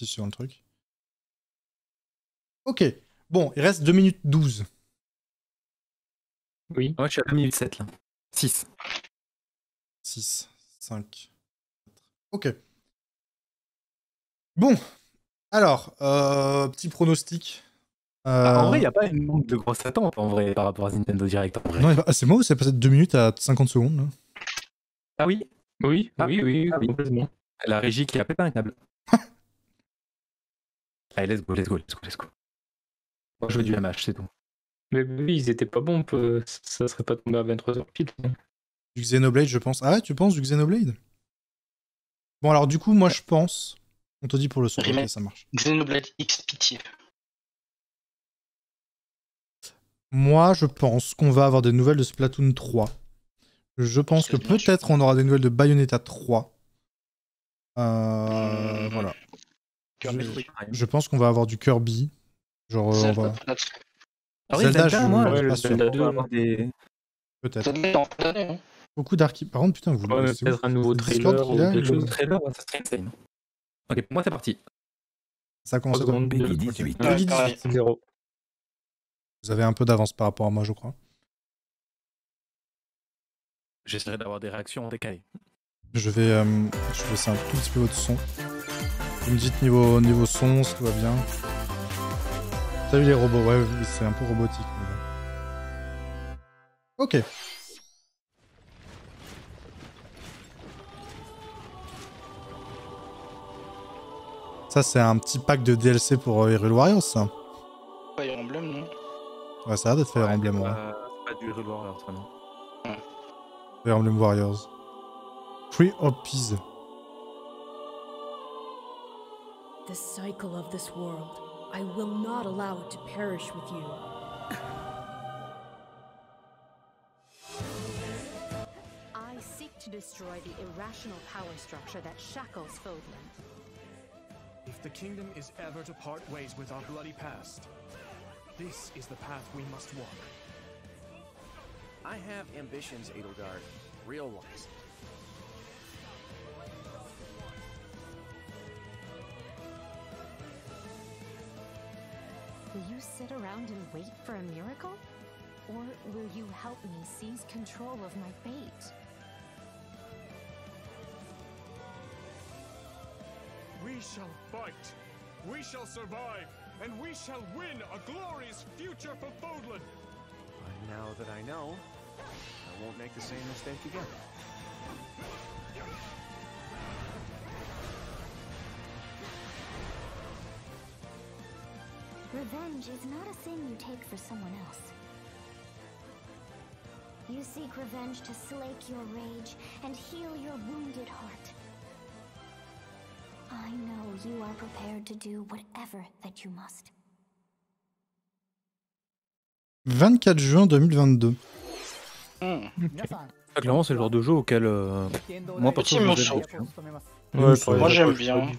sur le truc. Ok. Bon, il reste 2 minutes 12. Oui. Moi, je suis à 2 minutes 7 là. 6. 6, 5, 4. Ok. Bon. Alors, petit pronostic. En vrai, il n'y a pas une de grosses attentes en vrai par rapport à Nintendo Direct. En vrai. Non, c'est moi ou c'est passé de 2 minutes à 50 secondes là. Ah oui. Oui, Ah, oui, ah oui. complètement. La régie qui a pété un câble. Allez, let's go. Moi, je veux du MH, c'est tout. Mais oui, ils étaient pas bons, ça serait pas tombé à 23h pile. Du Xenoblade, je pense. Ah ouais, tu penses du Xenoblade? Bon, alors du coup, moi je pense. On te dit pour le son. Ok, ça marche. Xenoblade X Pitié. Moi, je pense qu'on va avoir des nouvelles de Splatoon 3. Je pense que peut-être on aura des nouvelles de Bayonetta 3. Voilà. Je pense qu'on va avoir du Kirby. Genre, Zelda, Zelda, je moi, suis pas sûr. Zelda 2, avoir des... Peut-être. Zelda en fin d'année, hein. Beaucoup d'archi. Par contre, putain, vous Ouais, mais peut-être un nouveau trailer ou quelque chose. trailer, ça serait insane. Ok, pour moi, c'est parti. Ça commence à... Peggy 18. Peggy pareil. 18. 0. Vous avez un peu d'avance par rapport à moi, je crois. J'essaierai d'avoir des réactions en décalé. Je vais baisser un tout petit peu votre son. Vous me dites niveau son, si tout va bien. Salut les robots, ouais, c'est un peu robotique. Mais bon. Ok. Ça, c'est un petit pack de DLC pour Hyrule Warriors, ça. Fire Emblem, non? Ouais, ça a l'air d'être Fire Emblem, ouais. C'est pas du Hyrule Warriors, ça, non. Fire Emblem Warriors. Free of Peace. The cycle of this world. I will not allow it to perish with you. I seek to destroy the irrational power structure that shackles Fodlan. If the kingdom is ever to part ways with our bloody past, this is the path we must walk. I have ambitions, Edelgard. Real ones. Will you sit around and wait for a miracle? Or will you help me seize control of my fate? We shall fight. We shall survive. And we shall win a glorious future for Fodlan. And now that I know, I won't make the same mistake again. Revenge is not a thing you take for someone else. You seek revenge to slake your rage and heal your wounded heart. I know you are prepared to do whatever that you must. 24 juin 2022. Clairement, c'est le genre de jeu auquel moi, Petit perso, morceau. Ouais, moi j'aime bien.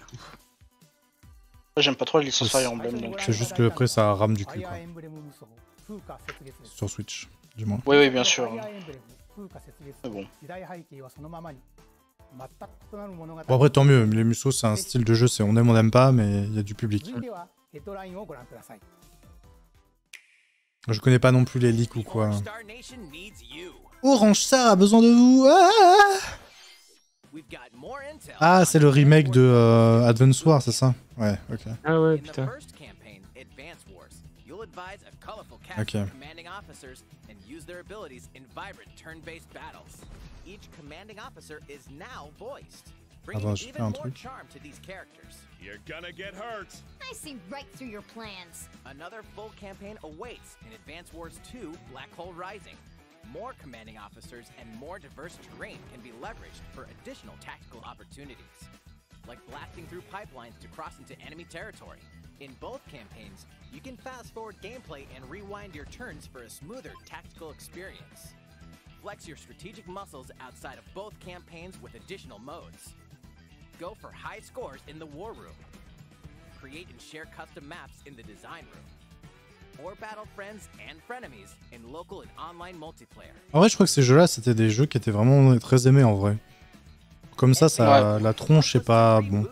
J'aime pas trop la licence Fire Emblem, donc. C'est juste que après ça rame du cul, quoi. Sur Switch, du moins. Oui, bien sûr. Mais bon. Bon, après, tant mieux. Les Musou, c'est un style de jeu, c'est on n'aime pas, mais il y a du public. Je connais pas non plus les leaks ou quoi. Orange Star a besoin de vous. Ah, c'est le remake de Advance Wars, c'est ça? Ouais, ok. Ah ouais, putain. Ok. Attends, j'ai fait un truc. You're gonna get hurt. I see right through your plans. Another full campaign awaits in Advance Wars 2 Black Hole Rising. More commanding officers and more diverse terrain can be leveraged for additional tactical opportunities, like blasting through pipelines to cross into enemy territory. In both campaigns, you can fast-forward gameplay and rewind your turns for a smoother tactical experience. Flex your strategic muscles outside of both campaigns with additional modes. Go for high scores in the War Room. Create and share custom maps in the Design Room. Or battle friends and frenemies in local and online multiplayer. En vrai, je crois que ces jeux-là, c'était des jeux qui étaient vraiment très aimés en vrai. Comme ça, la tronche, c'est pas bon.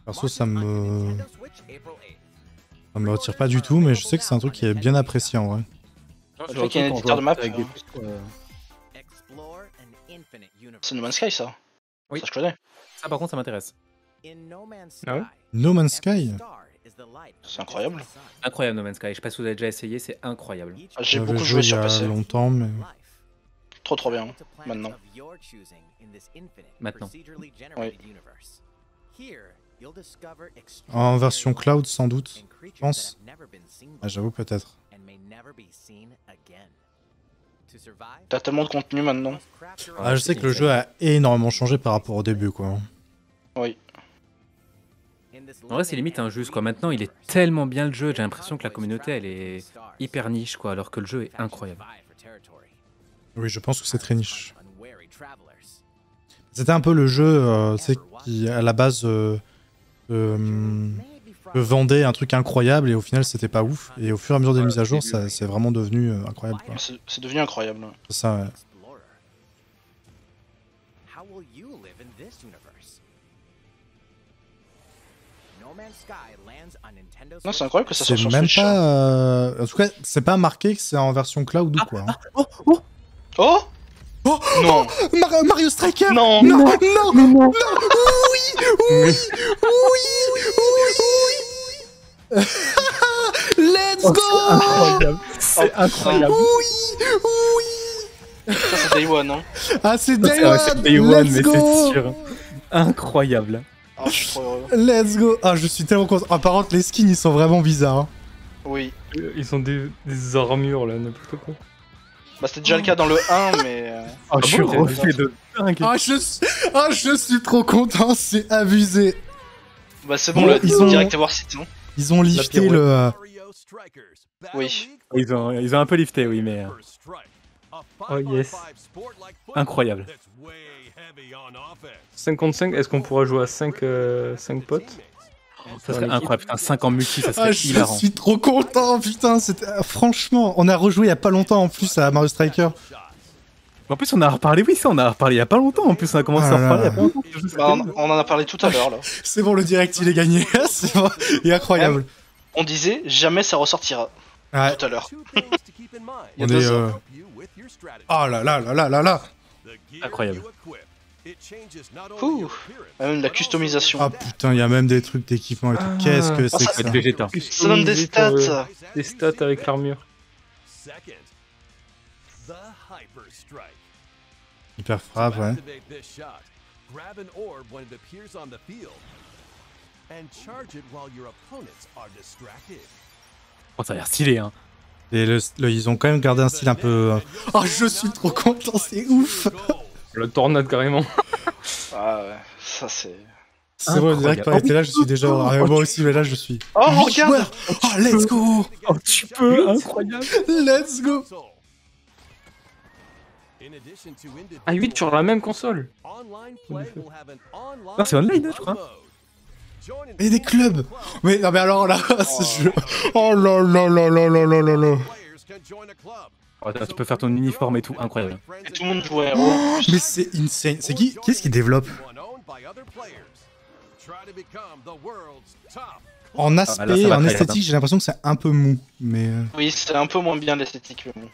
Perso, ça me retire pas du tout, mais je sais que c'est un truc qui est bien apprécié en vrai. Le fait qu'il y ait un éditeur de map, c'est No Man's Sky ça. Oui. Ça je connais. Ça par contre ça m'intéresse. Ah ouais No Man's Sky. C'est incroyable. Incroyable No Man's Sky, je sais pas si vous avez déjà essayé, c'est incroyable. Ah, j'ai J'avais beaucoup joué sur il y a PC. longtemps, mais... Trop bien. Maintenant. Maintenant. Oui. En version cloud sans doute, je pense. Ah, j'avoue peut-être. T'as tellement de contenu maintenant. Ah, je sais que le jeu a énormément changé par rapport au début, quoi. Oui. En vrai, c'est limite injuste, quoi. Maintenant, il est tellement bien le jeu, j'ai l'impression que la communauté, elle est hyper niche, quoi, alors que le jeu est incroyable. Oui, je pense que c'est très niche. C'était un peu le jeu, c'est qui, à la base, vendait un truc incroyable et au final, c'était pas ouf. Et au fur et à mesure des mises à jour, ça c'est vraiment devenu incroyable, quoi. C'est devenu incroyable. Ouais. C'est ça, ouais. Non, c'est incroyable que ça C'est sorte sur même Switch. pas... En tout cas, c'est pas marqué que c'est en version cloud ou quoi. Hein. Oh Oh non. Mario Striker. Non. Non, non, non, non, oui, oui, oui, oui. Let's go. C'est incroyable. Oui, oui. Ça c'est Day One, hein. Ah, c'est C'est Day One. c'est Day One, Let's mais go. c'est sûr. Incroyable. Ah, je suis trop heureux. Let's go. Ah, je suis tellement content. Ah, par contre, les skins, ils sont vraiment bizarres. Hein. Oui. Ils ont des armures là, n'importe quoi. Bah c'était déjà le cas dans le 1, mais... Oh, je suis bon, refait de dingue. Ah, je suis trop content. C'est abusé. Bah c'est bon, Bon, le ils ont- direct War City. Hein. Ils ont lifté pirouette. le... Oui. Ils ont un peu lifté, oui, mais Oh yes. incroyable. 5 contre 5, est-ce qu'on pourra jouer à 5 potes? Ça serait incroyable. Putain, 5 en multi, ça Ah, serait je hilarant. suis trop content, putain. Franchement, on a rejoué il y a pas longtemps en plus à Mario Striker. En plus, on a reparlé, oui, ça, on a reparlé il y a pas longtemps. En plus, on a commencé à Ah là reparler il y a là. pas longtemps. Bah, on en a parlé tout à l'heure là. C'est bon, le direct il est gagné. C'est bon. Il est incroyable. On disait jamais ça ressortira. Ouais. Tout à l'heure. Il y a On 2 est. heures. Oh là là là là là là. Incroyable. Ouh. Même de la customisation. Ah putain, il y a même des trucs d'équipement et tout. Qu'est-ce que c'est ça- que ça? Vegeta. Ça donne des stats. Des stats avec l'armure. Hyper frappe, ouais. Grab an orb when it appears on the field, and charge it while your opponents are distracted. Oh, ça a l'air stylé, hein. Et ils ont quand même gardé un style un peu. Oh, je suis trop content, c'est ouf! La tornade carrément. Ah ouais, ça c'est... C'est vrai, direct quand il était là, je suis déjà. Ah, moi aussi, mais là, je suis. Oh, Huit regarde. joueurs. Oh, let's go! Oh, tu peux, incroyable. Let's go! Ah 8 sur la même console. Ah, c'est online, je crois. Et des clubs! Mais non, mais alors là, ce jeu. Oh là là là là là là là là! Oh, tu peux faire ton uniforme et tout, incroyable. Et tout le monde joue à héros. en plus. Mais c'est insane. C'est qui? Qu'est-ce qui développe? En aspect, Ah, là, ça va en très esthétique, vite, j'ai l'impression que c'est un peu mou. Mais. Oui, c'est un peu moins bien l'esthétique. Mais bon.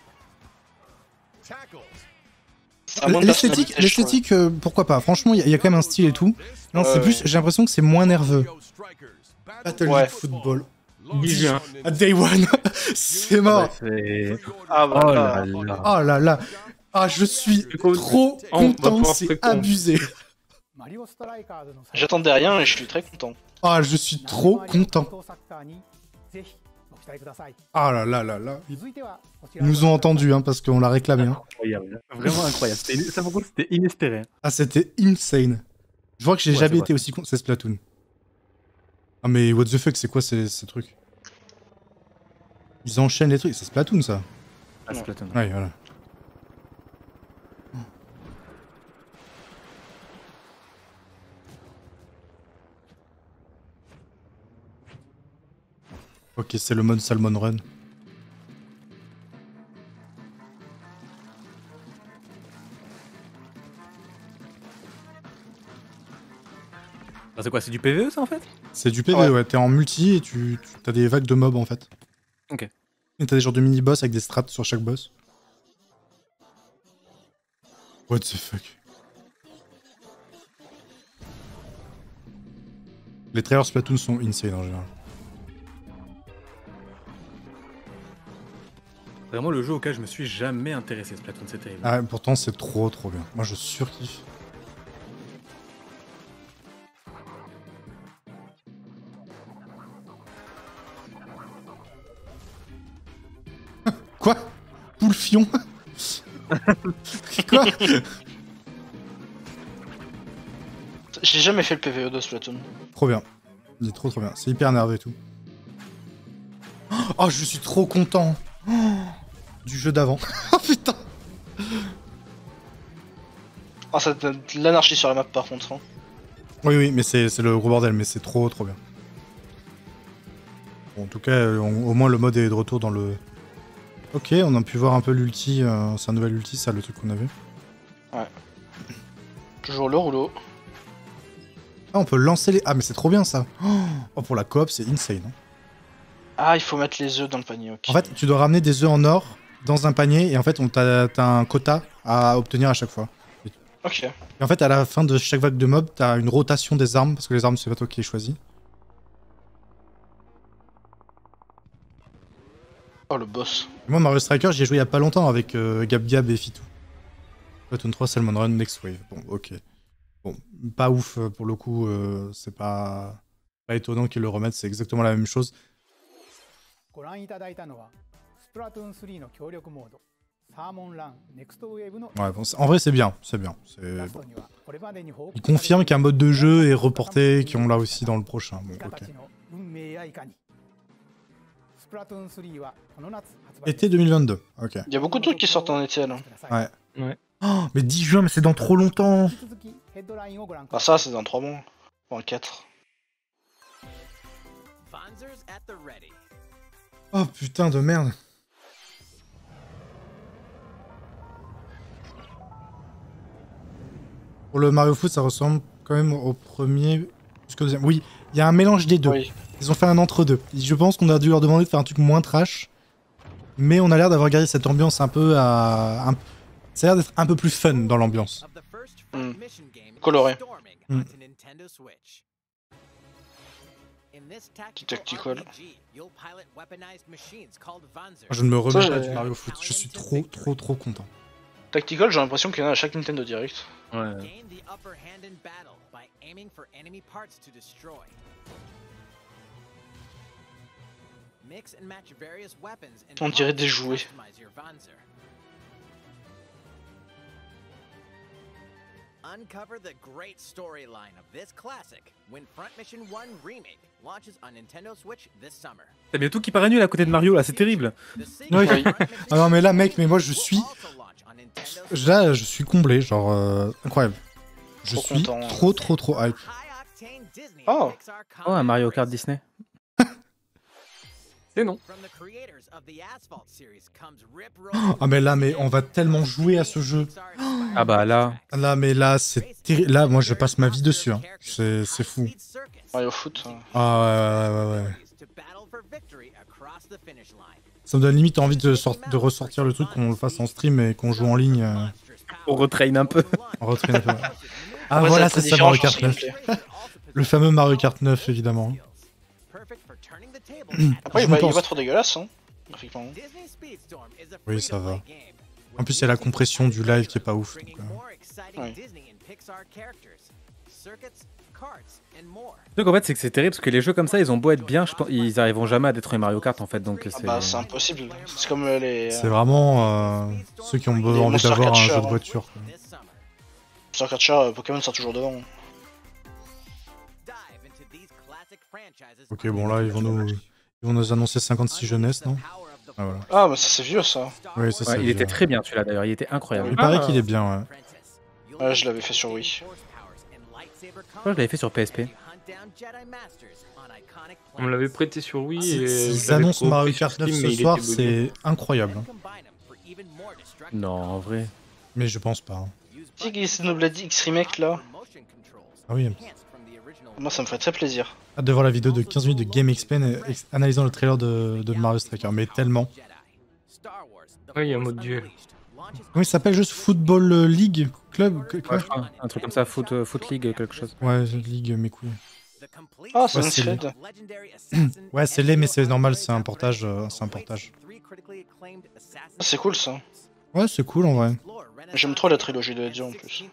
Ça a moins de L'esthétique, personnalité, je trouve. l'esthétique, pourquoi pas? Franchement, il y a quand même un style et tout. Non, c'est Ouais. plus. J'ai l'impression que c'est moins nerveux. Battle Ouais. League Football. Bien. À Day One, c'est mort. C'est... Ah bah Oh là. là là. Oh là là. Ah, je suis trop On va content, pouvoir c'est faire con. abusé. J'attendais rien et je suis très content. Ah, je suis trop content. Ah là là là là. Ils nous ont entendus, hein, parce qu'on l'a réclamé. Hein. Incroyable. Vraiment incroyable. Ça, pour contre, c'était inespéré. Ah, c'était insane. Je vois que j'ai Ouais, jamais c'est été aussi content. C'est Splatoon. Ah, mais what the fuck, c'est quoi ces trucs? Ils enchaînent les trucs. C'est Splatoon, ça. Ah, c'est Splatoon. Ouais, voilà. Ok, c'est le mode Salmon Run. Ah, c'est quoi, c'est du PVE ça en fait? C'est du PvE, Ouais. ouais. T'es en multi et t'as des vagues de mobs en fait. Ok. Et t'as des genres de mini-boss avec des strats sur chaque boss. What the fuck. Les trailers Splatoon sont insane en général. Vraiment le jeu auquel je me suis jamais intéressé, Splatoon, c'est terrible. Ah, pourtant c'est trop bien. Moi je surkiffe. Quoi? Poulfion? Quoi? J'ai jamais fait le PvE de Splatoon. Trop bien. Il est trop bien. C'est hyper nerveux et tout. Oh, je suis trop content. Oh, du jeu d'avant. Oh putain. Ah, ça donne de l'anarchie sur la map par contre. Hein. Oui, mais c'est le gros bordel, mais c'est trop bien. Bon, en tout cas, au moins le mode est de retour dans le... Ok, on a pu voir un peu l'ulti. C'est un nouvel ulti, ça, le truc qu'on avait. Ouais. Toujours le rouleau. Ah, on peut lancer les... Ah, mais c'est trop bien, ça. Oh, pour la coop, c'est insane. Hein. Ah, il faut mettre les œufs dans le panier, ok. En fait, tu dois ramener des œufs en or dans un panier, et en fait, t'as un quota à obtenir à chaque fois. Ok. Et en fait, à la fin de chaque vague de mobs, t'as une rotation des armes, parce que les armes, c'est pas toi qui les choisis. Oh, le boss. Moi, Mario Striker, j'y ai joué il y a pas longtemps avec Gab Gab et Fitou. Splatoon 3, Salmon Run, Next Wave. Bon, ok. Bon, pas ouf pour le coup, c'est pas étonnant qu'ils le remettent, c'est exactement la même chose. Ouais, bon, en vrai, c'est bien, bon. Ils confirment qu'un mode de jeu est reporté, qu'on l'a aussi dans le prochain. Bon, ok. Été 2022, ok. Il y a beaucoup de trucs qui sortent en été là. Ouais. Ouais. Oh, mais 10 juin, mais c'est dans trop longtemps. Ah, ça, c'est dans 3 mois. Enfin, 4. Oh putain de merde. Pour le Mario Foot, ça ressemble quand même au premier jusqu'au deuxième. Oui, il y a un mélange des deux. Oui. Ils ont fait un entre-deux. Je pense qu'on a dû leur demander de faire un truc moins trash. Mais on a l'air d'avoir gardé cette ambiance un peu à... Ça a l'air d'être un peu plus fun dans l'ambiance. Coloré. Mm. Petit tactical. Je ne me remets Ça, pas j'ai- du Mario Foot. Je suis trop content. Tactical, j'ai l'impression qu'il y en a à chaque Nintendo Direct. Ouais. On dirait des jouets. Uncover the great storyline of this classic when Front Mission 1 Remake launches on Nintendo Switch this summer. T'as bien tout qui part à nul à côté de Mario là, c'est terrible. Oui. Ah non mais là mec, mais moi je suis... Là je suis comblé, genre incroyable. Je Trop suis content. trop hype. Oh. Oh, un Mario Kart Disney. Et non. Ah mais là mais on va tellement jouer à ce jeu. Ah bah là. Là mais là c'est terrible. Là moi je passe ma vie dessus. Hein. C'est fou. Mario Foot. Ah ouais. Ça me donne limite envie de ressortir le truc, qu'on le fasse en stream et qu'on joue en ligne. On retraîne un peu. On retraîne un peu. Ah Ouais, voilà, ça va c'est être ça Mario différent, Kart je pense, 9. le gameplay. Le fameux Mario Kart 9 évidemment. Après, Je il est pense. pas trop dégueulasse, hein. Graphiquement. Oui ça va. En plus il y a la compression du live qui est pas ouf. Donc, Ouais. Le truc en fait c'est que c'est terrible parce que les jeux comme ça ils ont beau être bien, je pense, ils arriveront jamais à détruire Mario Kart en fait donc Ah c'est... bah, c'est impossible. C'est comme les. c'est vraiment ceux qui ont envie Monster d'avoir un Catcher, jeu de hein. voiture. Quoi. Sur Catcher, Pokémon sort toujours devant. Ok bon là ils vont nous annoncer 56 jeunesse non? Ah voilà. Ah, mais ça, c'est vieux ça. Oui ça Ouais, c'est il était bien. très bien celui-là d'ailleurs, il était incroyable. Il paraît qu'il est bien ouais. Ouais, je l'avais fait sur Wii. Je crois que je l'avais fait sur PSP. On me l'avait prêté sur Wii et. S'ils je l'avais annoncent Mario repris sur Kart 9 Steam, ce mais il soir était bugué. c'est incroyable. Hein. Non en vrai. Mais je pense pas. Hein. Si Xenoblade X Remake là, Ah oui. moi ça me ferait très plaisir. Hâte de voir la vidéo de 15 minutes de Game Explain analysant le trailer de Mario Striker, mais tellement. Ouais, il y a un mode duel. Comment il s'appelle juste Football League Club quoi? Ouais, un truc comme ça, Foot League, quelque chose. Ouais, League, mes couilles. Ah, c'est Ouais, une c'est thread. Ouais, c'est laid, mais c'est normal, c'est un portage. C'est cool ça. Ouais, c'est cool en vrai. J'aime trop la trilogie de Ezio en plus.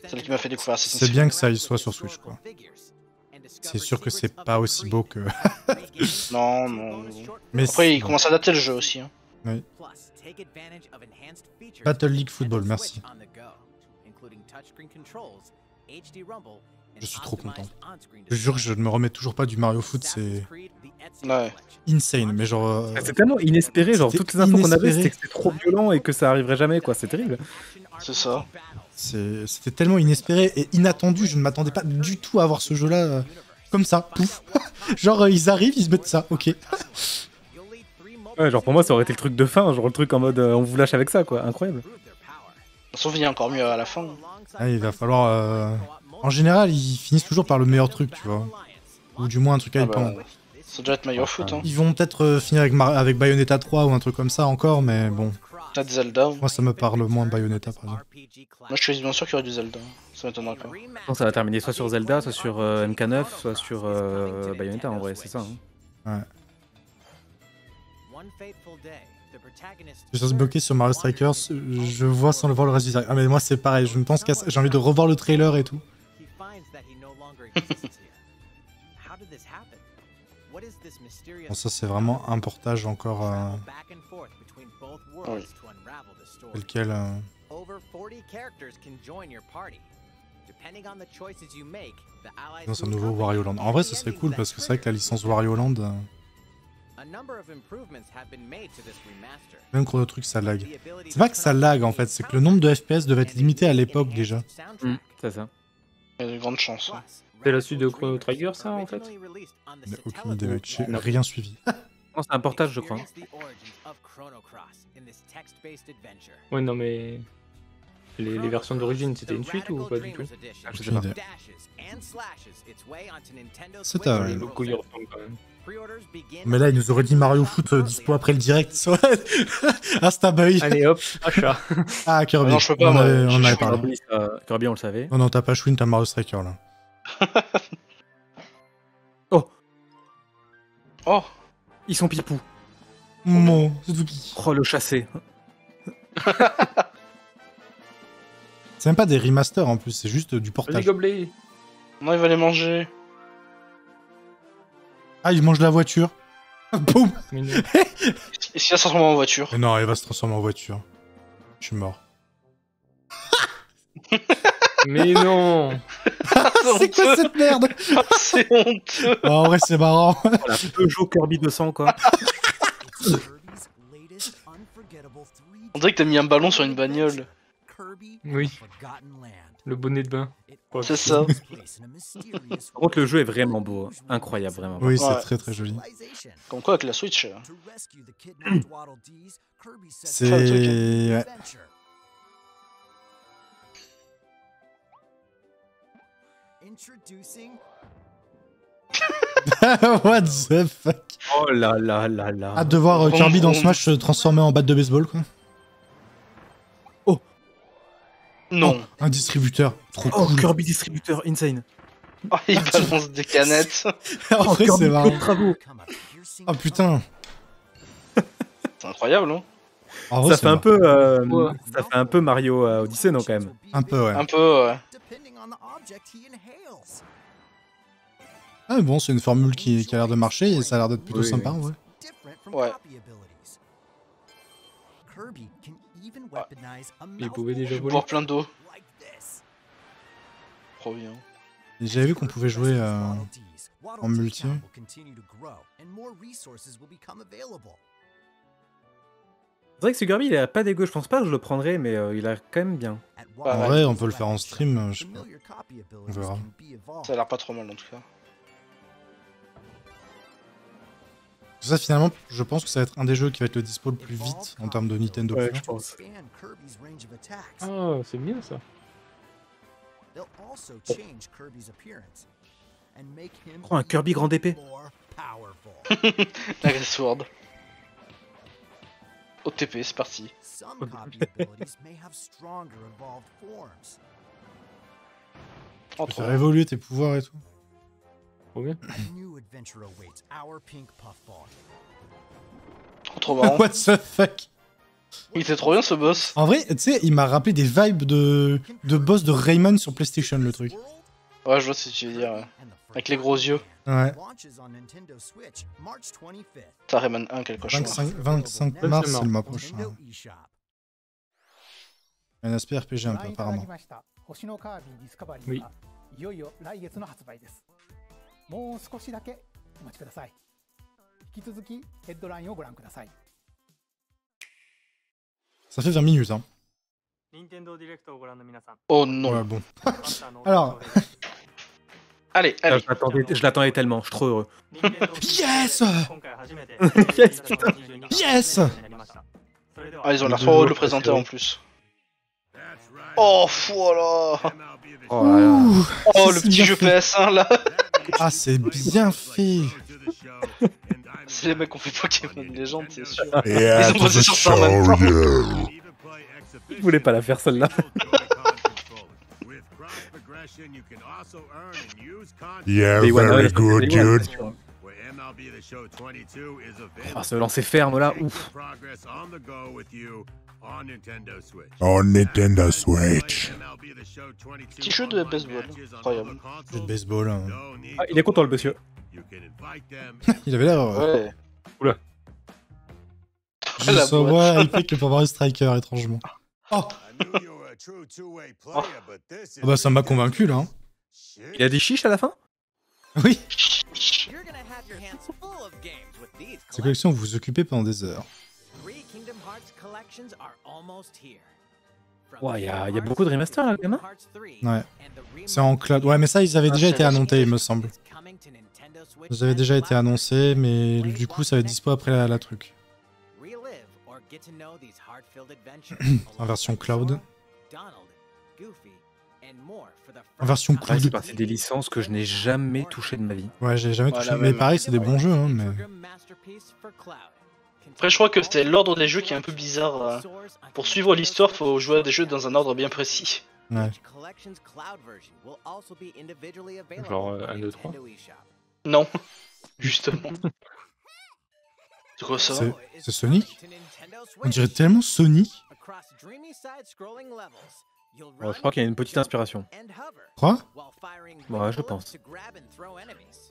Celle qui m'a fait découvrir Assassin's C'est Creed. bien que ça y soit sur Switch, quoi. C'est sûr que c'est pas aussi beau que. Non, non. Mais Après, il commence à dater le jeu aussi. Hein. Oui. Battle League Football, merci. Je suis trop content. Je jure que je ne me remets toujours pas du Mario Foot, c'est Ouais. insane, mais genre. C'est tellement inespéré, genre C'était toutes les infos qu'on avait, inespéré. c'était que c'était trop violent et que ça arriverait jamais, quoi. C'est terrible. C'est ça. C'était tellement inespéré et inattendu, je ne m'attendais pas du tout à voir ce jeu-là comme ça, pouf. Genre ils arrivent, ils se mettent ça, ok. Ouais, genre pour moi, ça aurait été le truc de fin, genre le truc en mode on vous lâche avec ça, quoi. Incroyable. Sauf qu'il y a encore mieux à la fin. Ah, il va falloir. En général, ils finissent toujours par le meilleur truc, tu vois. Ou du moins un truc Ah hypant. bah, ça doit être Mario Foot. Hein. Ils vont peut-être finir avec Bayonetta 3 ou un truc comme ça encore, mais bon. Peut-être Zelda. Moi, ça me parle moins de Bayonetta, par exemple. Moi, je suis bien sûr qu'il y aurait du Zelda. Ça m'étonnerait pas. Non, ça va terminer soit sur Zelda, soit sur MK9, soit sur Bayonetta, en vrai, c'est ça. Hein. Ouais. Je vais se bloquer sur Mario Strikers, je vois sans le voir le reste du direct. Ah, mais moi, c'est pareil, je ne pense qu'à ça. J'ai envie de revoir le trailer et tout. Bon, ça, c'est vraiment un portage encore. Oui. Lequel. Non, c'est un nouveau Wario Land. En vrai, ce serait cool parce que c'est vrai que la licence Wario Land. Même Chrono Truc, ça lag. C'est pas que ça lag en fait, c'est que le nombre de FPS devait être limité à l'époque déjà. C'est ça. Il y a de grandes chances. Ouais. C'est la suite de Chrono Trigger, ça, en fait? Mais aucune idée, mec. J'ai rien suivi. Non, c'est un portage, je crois. Ouais, non, mais. Les versions d'origine, c'était une suite ou pas du tout? Je sais pas. Aucune idée. C'est à. Les logos y ressemblent quand même. Mais là, il nous aurait dit Mario Foot dispo après le direct. Insta boy. Allez hop, achat. Ah, Kirby. Non, je peux pas, on moi. avait parlé. Kirby, on le savait. Non, non, t'as pas Shwin, t'as Mario Striker là. Oh, Oh, ils sont pipou. Mon, c'est tout qui. Oh, le chassé. C'est même pas des remasters en plus, c'est juste du Les portage. gobelets. non, il va les manger. Ah, il mange la voiture. Boum. Mais non. Et s'il va se transformer en voiture? Mais non, il va se transformer en voiture. Je suis mort. Mais non. C'est quoi cette merde? C'est honteux. Oh, en vrai, c'est marrant. La Peugeot Kirby 200, quoi. On dirait que t'as mis un ballon sur une bagnole. Oui. Le bonnet de bain. Oh, C'est ça. Par contre, le jeu est vraiment beau. Incroyable, vraiment. Oui, c'est Ouais. très très joli. Comme quoi avec la Switch. C'est. Ça, le truc, Ouais. What the fuck? Oh là là là là. Hâte de voir Kirby dans Smash se transformer en batte de baseball, quoi. Non. Oh, un distributeur. Trop Oh, cool. Kirby distributeur, insane. Oh, il balance des canettes. En vrai, Kirby c'est marrant. Club Travaux. Oh putain. C'est incroyable, hein. En vrai, Ça c'est fait un marrant. peu, Ouais. ça fait un peu Mario Odyssey, non, quand même. Un peu, ouais. Un peu, ouais. Ah, mais bon, c'est une formule qui a l'air de marcher et ça a l'air d'être plutôt Oui, sympa, oui. ouais. Ouais. Il pouvait déjà voler. Boire plein d'eau. Trop bien. Et j'avais vu qu'on pouvait jouer en multi. C'est vrai que ce Kirby, il a pas dégueu. Je pense pas que je le prendrais, mais il a quand même bien. Ouais, En ouais. vrai, on peut le faire en stream, je sais pas. On verra. Ça a l'air pas trop mal en tout cas. Ça, finalement, je pense que ça va être un des jeux qui va être le dispo le plus vite en termes de Nintendo. Ouais, Power. je pense. Ah, c'est bien ça. Oh, un Kirby grande épée. La Great Sword. OTP, c'est parti. Tu peux faire évoluer tes pouvoirs et tout. Trop bien. Trop marrant. What the fuck? Il était trop bien ce boss. En vrai, tu sais, il m'a rappelé des vibes de boss de Rayman sur PlayStation, le truc. Ouais, je vois ce que tu veux dire. Avec les gros yeux. Ouais. T'as Rayman 1, quel cochon. 25 mars, c'est le mois prochain. Un aspect RPG un peu, apparemment. Oui. もう少しだけお待ちください。引き続きヘッドラインをご覧ください。 Ça fait 20 minutes, hein. Oh non. Ouais, bon. Alors. Allez, allez. Je l'attendais tellement, je suis trop heureux. Yes. Yes, putain. Yes. Ah, ils ont l'air trop heureux de le présenter en plus. Oh, voilà. Oh, là là. Oh, le petit jeu PS1 là. Ah, c'est bien fait. C'est les mecs qui ont fait Pokémon Legends, c'est sûr. Yeah, ils ont posé sur ça en même temps. Je voulais pas la faire celle-là. Yeah, very good, dude. Oh, ce lancer ferme là, ouf. On Nintendo Switch. Petit jeu de baseball, incroyable. Jeu de baseball. Hein. Ah, il est content le monsieur. Il avait l'air. Ouais. Oula. Je sens moins hypé que pour Mario Striker, étrangement. Oh. Ah bah ça m'a convaincu là. Hein. Il a des chiches à la fin? Oui. Ces collections vous occupez pendant des heures. Ouais, il y a beaucoup de remasters là, quand même. Ouais. C'est en cloud. Ouais, mais ça, ils avaient déjà été annoncés, il me semble. Ils avaient déjà été annoncés, mais du coup, ça va être dispo après la truc. En version cloud. En version Après, cloud. c'est partie des licences que je n'ai jamais touché de ma vie. Ouais, j'ai jamais touché. Mais pareil, c'est des bons jeux, hein, mais. Après, je crois que c'est l'ordre des jeux qui est un peu bizarre. Pour suivre l'histoire, faut jouer à des jeux dans un ordre bien précis. Ouais. Genre 1, 2, 3. Non, justement. C'est quoi ça? C'est Sonic? On dirait tellement Sonic. Bon, je crois qu'il y a une petite inspiration. Quoi? Ouais, je pense.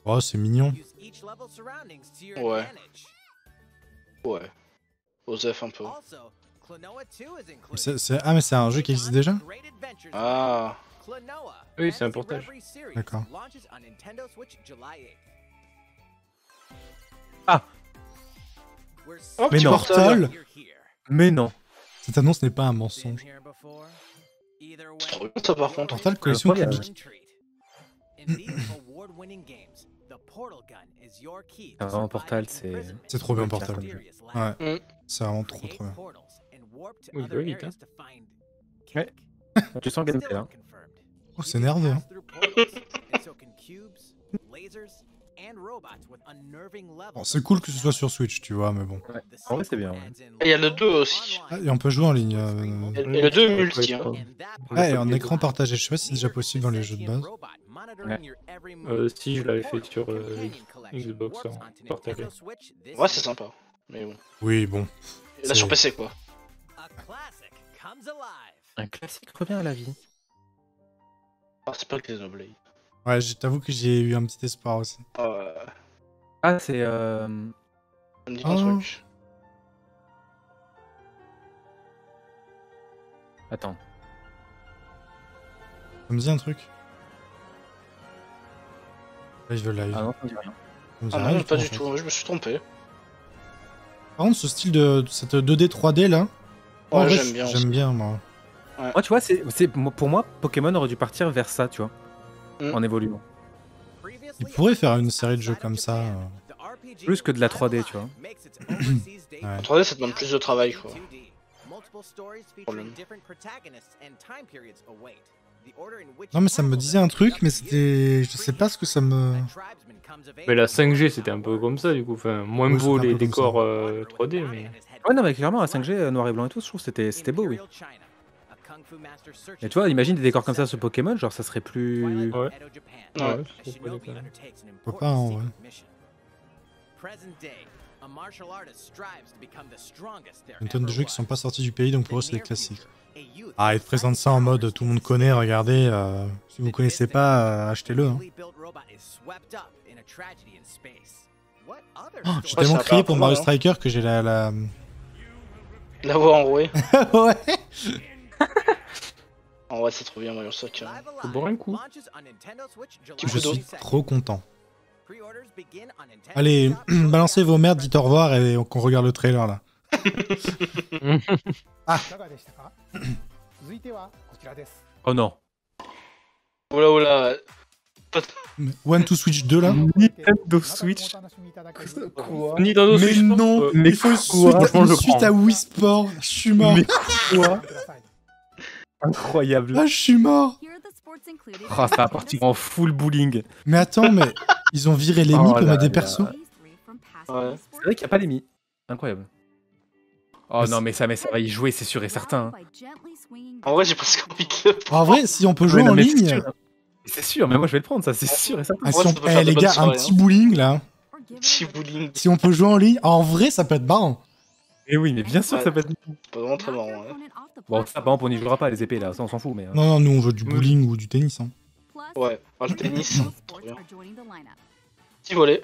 Oh, c'est mignon. Ouais. Ouais. Osef un peu. Ah, mais c'est un jeu qui existe déjà? Ah. Oui, c'est un portage. D'accord. Ah. Oh, mais non. Portal. Mais non. Cette annonce n'est pas un mensonge. C'est trop bien ça par contre. Portal collection cubique. Vraiment, Portal, c'est... C'est trop bien Portal. Ouais. C'est vraiment trop bien. Oui, il va vite, hein. Ouais. Tu sens le gameplay là. Oh, c'est nerveux, hein. Bon, c'est cool que ce soit sur Switch, tu vois, mais bon. Ouais. En vrai, c'est bien. Ouais. Et il y a le 2 aussi. Ah, et on peut jouer en ligne. Et le 2 multi. Hein. Ouais, et en écran partagé. Je sais pas si c'est déjà possible dans les jeux de base. Ouais. Si, je l'avais fait sur Xbox en partagé. Ouais, c'est sympa. Mais bon. Oui, bon. Là sur PC quoi. Un classique revient à la vie. Ah, c'est pas Xenoblade. Ouais, t'avoue que j'ai eu un petit espoir aussi. Ah, c'est... Ça me dit un truc. Attends. Ça me dit un truc. Live Live. Ah non, ça me dit rien. Ah non, pas du tout, je me suis trompé. Par contre, ce style de cette 2D 3D là, ouais, j'aime bien. J'aime bien moi. Ouais. Moi, tu vois, pour moi, Pokémon aurait dû partir vers ça, tu vois, en évoluant. Il pourrait faire une série de jeux comme ça. Plus que de la 3D, tu vois. En 3D, ça demande plus de travail, quoi. Non mais ça me disait un truc, mais c'était... Je sais pas ce que ça me... Mais la 5G c'était un peu comme ça du coup, enfin moins Oui, beau c'était un les peu comme décors 3D mais... Ouais, non, mais clairement, la 5G, noir et blanc et tout, je trouve que c'était beau, oui. Et tu vois, imagine des décors comme ça sur Pokémon, genre ça serait plus... Ouais. Ouais. Pourquoi pas, en vrai. Une tonne de jeux qui sont pas sortis du pays, donc pour eux c'est des classiques. Ah, ils te présentent ça en mode tout le monde connaît, regardez, si vous connaissez pas, achetez-le. Hein. Oh, j'ai tellement crié pour Mario Striker que j'ai la voix enrouée. Ouais. En vrai, c'est trop bien Mario Striker. Faut boire un coup. Je suis trop content. Allez, balancez vos merdes, dites au revoir et qu'on regarde le trailer là. Ah. Oh non. Oula oula. One to Switch 2 là. Nintendo Switch. Quoi Nintendo Mais Switch non, mais il faut quoi une suite à Wii Sport. Je suis mort. Mais quoi? Incroyable. Ah, je suis mort. Oh, ça va partir en full bowling. Mais attends, mais ils ont viré les mi pour mettre des persos. Ouais. C'est vrai qu'il n'y a pas les mi. Incroyable. Oh non, mais ça va y jouer, c'est sûr et certain. En vrai, j'ai presque envie de le En vrai, si on peut jouer Ouais, non, en mais ligne. c'est sûr, mais moi je vais le prendre, ça, c'est sûr et certain. Ah, si Ouais, on... ça peut faire les de gars, bonnes un soirées, petit bowling là. petit bowling. Si on peut jouer en ligne, en vrai, ça peut être marrant. Et oui, mais bien sûr, Ouais. ça peut être. C'est pas vraiment très marrant. Ouais. Bon, ça, par exemple, on n'y jouera pas les épées là, ça on s'en fout, mais. Non, non, nous on veut du bowling ou du tennis. Hein. Ouais, le tennis, trop bien. Petit volet.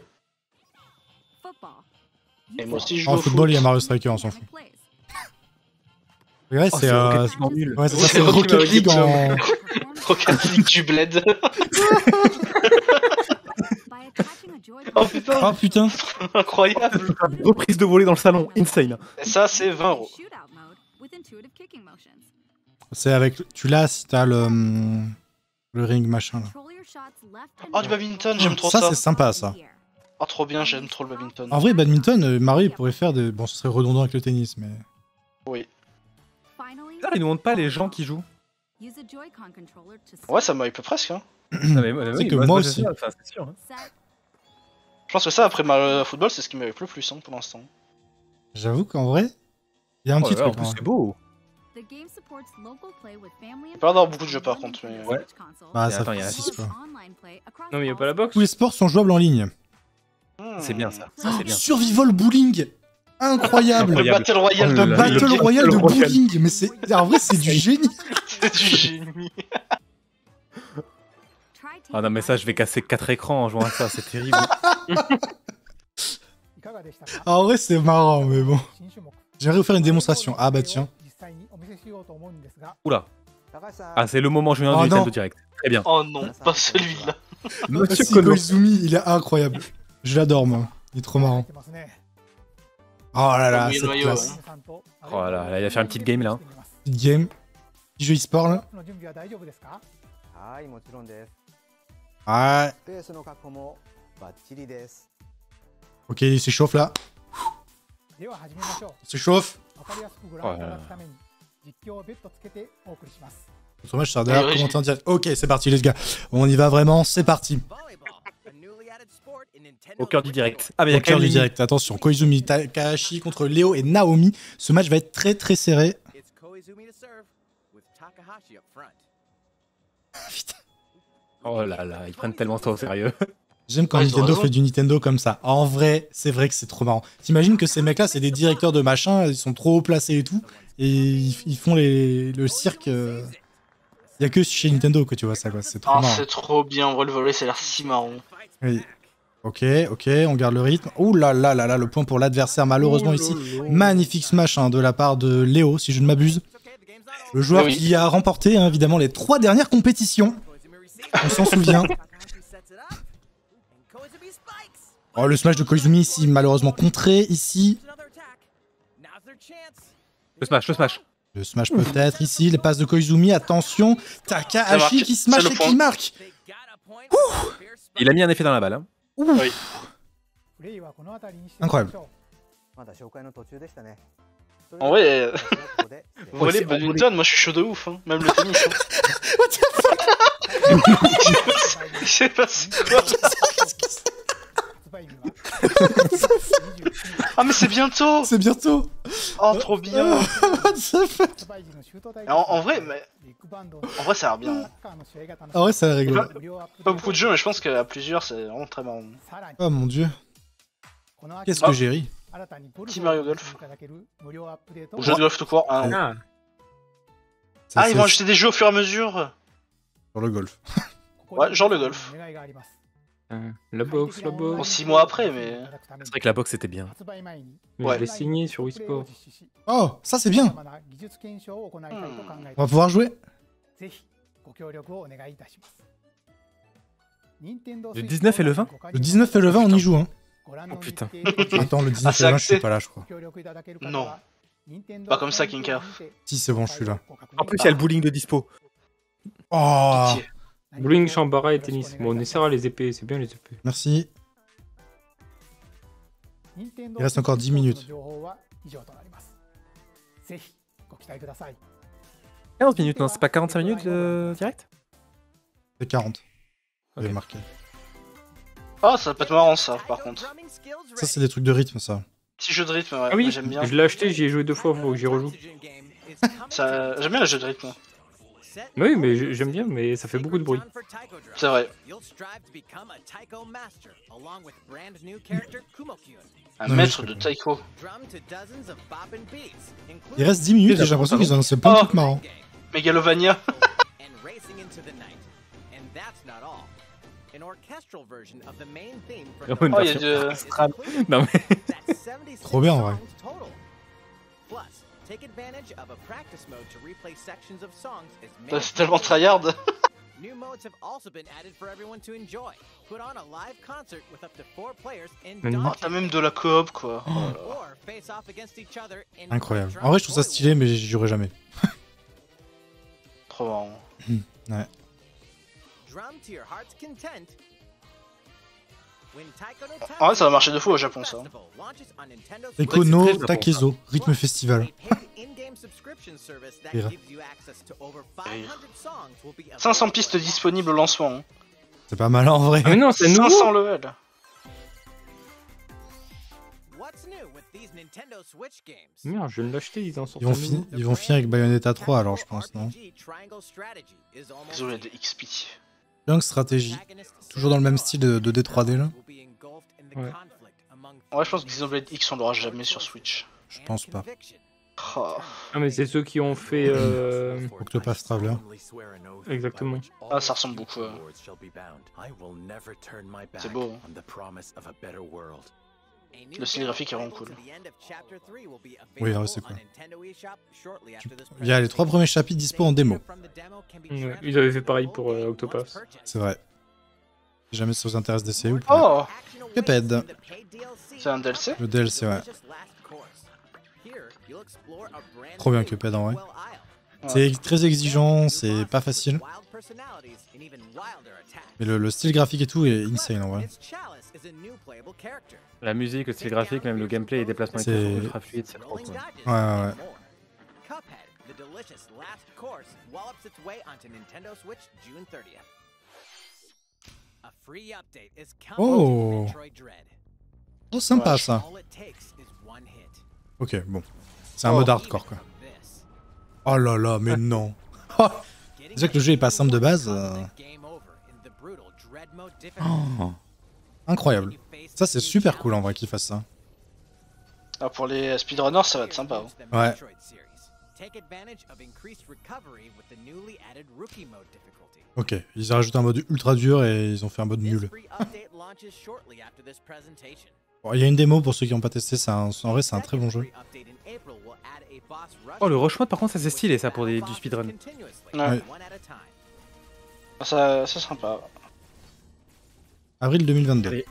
Et moi aussi je joue En au football, il y a foot. Mario Striker, on s'en fout. Ouais, Oh, c'est Rocket League en nul. ouais, c'est ça, c'est Ouais, Rocket League en. Rocket League du bled. Oh putain, Oh putain. incroyable. Reprise de volée dans le salon, insane. Et ça, c'est 20 €. C'est avec. Tu l'as si t'as le ring machin là. Oh, du badminton, j'aime trop Ça, ça. c'est sympa ça. Oh, trop bien, j'aime trop le badminton. En vrai, badminton, Mario il pourrait faire des. Bon, ce serait redondant avec le tennis, mais. Oui. Ils nous montrent pas les gens qui jouent. Ouais, ça m'hype presque. Hein. Non, mais, C'est que moi aussi. C'est sûr. Hein. Je pense que ça, après Mario Football, c'est ce qui m'hype le plus hein, pour l'instant. J'avoue qu'en vrai, il y a un petit Oh là là, truc. en plus, hein. c'est beau. Il peut pas avoir beaucoup de jeux par contre, mais. Ouais. Bah, Et ça attends, il y fait a 6 quoi. Non mais y a pas la box. Tous les sports sont jouables en ligne. C'est bien ça. Ça, c'est bien. Survival bowling. Incroyable. Le Battle Royale Oh de là Le là, Battle le Royale de Battle Royale. bowling. Mais c'est. En vrai, c'est du génie. C'est du génie. Ah non, mais ça, je vais casser 4 écrans en jouant à ça, c'est terrible. En vrai, c'est marrant, mais bon. J'aimerais vous faire une démonstration. Ah bah tiens. Oula. Ah, c'est le moment joué Oh du non. Nintendo Direct. Très bien. Oh non, pas celui-là. Monsieur Si, Kono. Koizumi, il est incroyable. Je l'adore, moi. Il est trop marrant. Oh là là, Oui, cette noyau, classe. Oh là là, il va faire une petite game là. Petite game. Petit jeu e-sport là. Ah. Ok, il s'échauffe là. Il s'échauffe. Oh là là. Notre match sera derrière commenté en direct. Ok, c'est parti les gars. On y va vraiment, c'est parti. Au cœur du direct. Ah, mais il y a Au cœur du Kylie. direct. Attention, Koizumi Takahashi contre Léo et Naomi. Ce match va être très très serré. Putain. Oh là là, ils prennent tellement ça au sérieux. J'aime quand Ouais, ils ont Nintendo raison. fait du Nintendo comme ça. En vrai, c'est vrai que c'est trop marrant. T'imagines que ces mecs-là, c'est des directeurs de machin, ils sont trop haut placés et tout, et ils font le cirque. Il y a que chez Nintendo que tu vois ça, quoi. C'est trop Ah, marrant. c'est trop bien. En vrai, le volet, ça a l'air si marrant. Oui. Ok, on garde le rythme. Ouh là là là là, le point pour l'adversaire, malheureusement ici. Magnifique smash hein, de la part de Léo, si je ne m'abuse. Le joueur Oui. qui a remporté, hein, évidemment, les 3 dernières compétitions. On s'en souvient. Oh, le smash de Koizumi ici, malheureusement contré ici. Le smash, le smash. Le smash peut-être ici, les passes de Koizumi, attention. Takahashi marque, qui smash c'est le et point. qui marque. Il a mis un effet dans la balle. Hein. Oui. Incroyable. En vrai, volet c'est- badminton, moi je suis chaud de ouf. Hein. Même le tennis. Hein. What the fuck? Il s'est passé quoi? Ah mais c'est bientôt! C'est bientôt! Oh trop bien! What the fuck? En vrai, ça a l'air bien. Ah ouais, ça a rigolo. Pas beaucoup de jeux, mais je pense qu'à plusieurs, c'est vraiment très marrant. Oh mon dieu. Qu'est-ce que j'ai ri? Petit Mario Golf. Ou jeu de golf tout court. Ah, ils vont acheter des jeux au fur et à mesure. Sur le golf. Ouais, genre le golf. La box. Bon, 6 mois après, mais. C'est vrai que la box c'était bien. Mais je l'ai signé sur Wii Sport. Oh, ça c'est bien. On va pouvoir jouer. Le 19 et le 20? Le 19 et le 20, on y joue, hein. Oh putain. Attends, le 19 et le 20, je suis pas là, je crois. Non. Pas comme ça, Kinka. Si, c'est bon, je suis là. En plus, il y a le bowling de dispo. Oh. Bowling, chambara et tennis. Bon, on essaiera les épées, c'est bien les épées. Merci. Il reste encore 10 minutes. 40 minutes, non, c'est pas 45 minutes le direct? C'est 40. Okay. J'ai marqué. Oh, ça peut être marrant ça, par contre. Ça, c'est des trucs de rythme, ça. Petit jeu de rythme, ouais. Ah oui, j'aime bien. Je l'ai acheté, j'y ai joué 2 fois, faut que j'y rejoue. J'aime bien les jeux de rythme. Oui, mais j'aime bien, mais ça fait beaucoup de bruit. C'est vrai. Un maître de taiko. Il reste 10 minutes et j'ai l'impression qu'ils ont annoncé plein de trucs marrants. Megalovania. Oh, il y a de... Non mais... Trop bien en vrai. C'est tellement tryhard. Oh, t'as même de la coop quoi. Oh. Incroyable. En vrai, je trouve ça stylé, mais j'y jouerai jamais. Trop marrant. Ouais. En vrai, ça va marcher de fou au Japon, ça. Taiko no Takezo, rythme festival. 500 pistes disponibles au lancement. Hein. C'est pas mal en vrai. Ah mais non, c'est nouveau. 500 levels. Merde, je vais l'acheter, ils en sortent. Ils vont finir avec Bayonetta 3 alors, je pense, non? Désolé de XP. Young Strategy. Toujours dans le même style de D3D là? Ouais. Ouais, je pense que Xenoblade X on l'aura jamais sur Switch. Je pense pas. Oh. Ah mais c'est ceux qui ont fait Octopath Traveler. Exactement. Ah, ça ressemble beaucoup. C'est beau. Hein. Le style graphique est vraiment cool. Oui, ouais, c'est cool. Il y a les 3 premiers chapitres dispo en démo. Ouais, ils avaient fait pareil pour Octopath. C'est vrai. Si jamais ça vous intéresse d'essayer, vous pouvez. Oh, Cuphead. C'est un DLC? Le DLC, ouais. Trop bien Cuphead en vrai. C'est très exigeant, c'est pas facile. Mais le style graphique et tout est insane en vrai. La musique, le style graphique, même le gameplay et les déplacements et tout sont ultra fluides, c'est trop cool. Ouais. Oh. Oh sympa ça. Ok, bon. C'est un mode hardcore quoi. Oh là là, mais non. Oh. Déjà que le jeu est pas simple de base. Oh. Incroyable. Ça c'est super cool en vrai qu'ils fassent ça. Ah, pour les speedrunners ça va être sympa. Hein. Ouais. Ok, ils ont rajouté un mode ultra dur et ils ont fait un mode nul. Bon, il y a une démo pour ceux qui n'ont pas testé, en vrai c'est un très bon jeu. Oh le rush mode par contre ça c'est stylé ça pour du speedrun. Ouais. Ça c'est sympa. Avril 2022. Allez.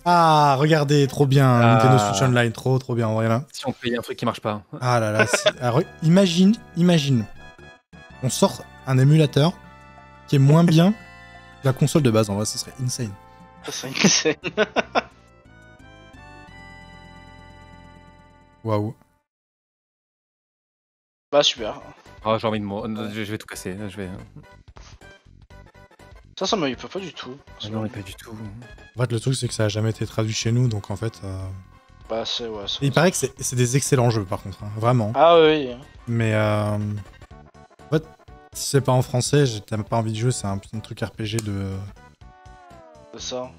Ah regardez, trop bien, Nintendo Switch Online, trop bien en vrai là. Si on paye un truc qui marche pas. Ah là là, alors, imagine, on sort un émulateur qui est moins bien que la console de base, en vrai ce serait insane. Ça serait insane. Waouh. Bah super. Oh, j'ai envie de mourir. Je vais tout casser. Je vais... Ça me hype pas du tout. Non, mais pas du tout. En fait, le truc, c'est que ça a jamais été traduit chez nous, donc en fait... Bah c'est... Ouais, Et il paraît que c'est des excellents jeux, par contre, hein, vraiment. Ah oui. Mais en fait, si c'est pas en français, t'as pas envie de jouer, c'est un truc RPG de... C'est ça.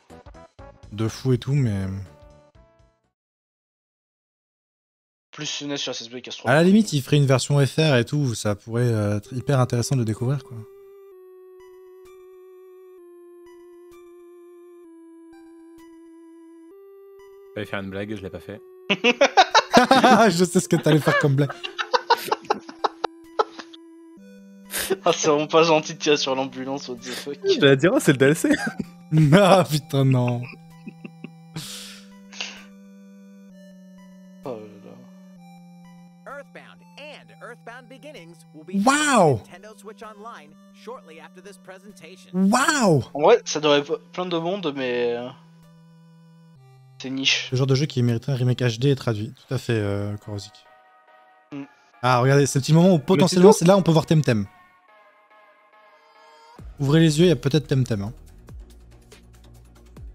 De fou et tout, mais... Plus une sur SSB qu'Astro. À la limite, il ferait une version FR et tout, ça pourrait être hyper intéressant de le découvrir, quoi. J'allais faire une blague, je l'ai pas fait. Je sais ce que t'allais faire comme blague. Ah, c'est vraiment pas gentil de tirer sur l'ambulance, what the fuck. Je vais la dire, c'est le DLC. Ah putain, non. Oh là là. Earthbound and Earthbound Beginnings will be Wow. Nintendo Switch Online shortly after this presentation. Waouh. En vrai, ça devrait être plein de monde, mais... C'est niche. Le genre de jeu qui mériterait un remake HD et traduit. Tout à fait, Korosik. Mm. Ah, regardez, c'est le petit moment où potentiellement, c'est là où on peut voir Temtem. Ouvrez les yeux, il y a peut-être Temtem. Hein.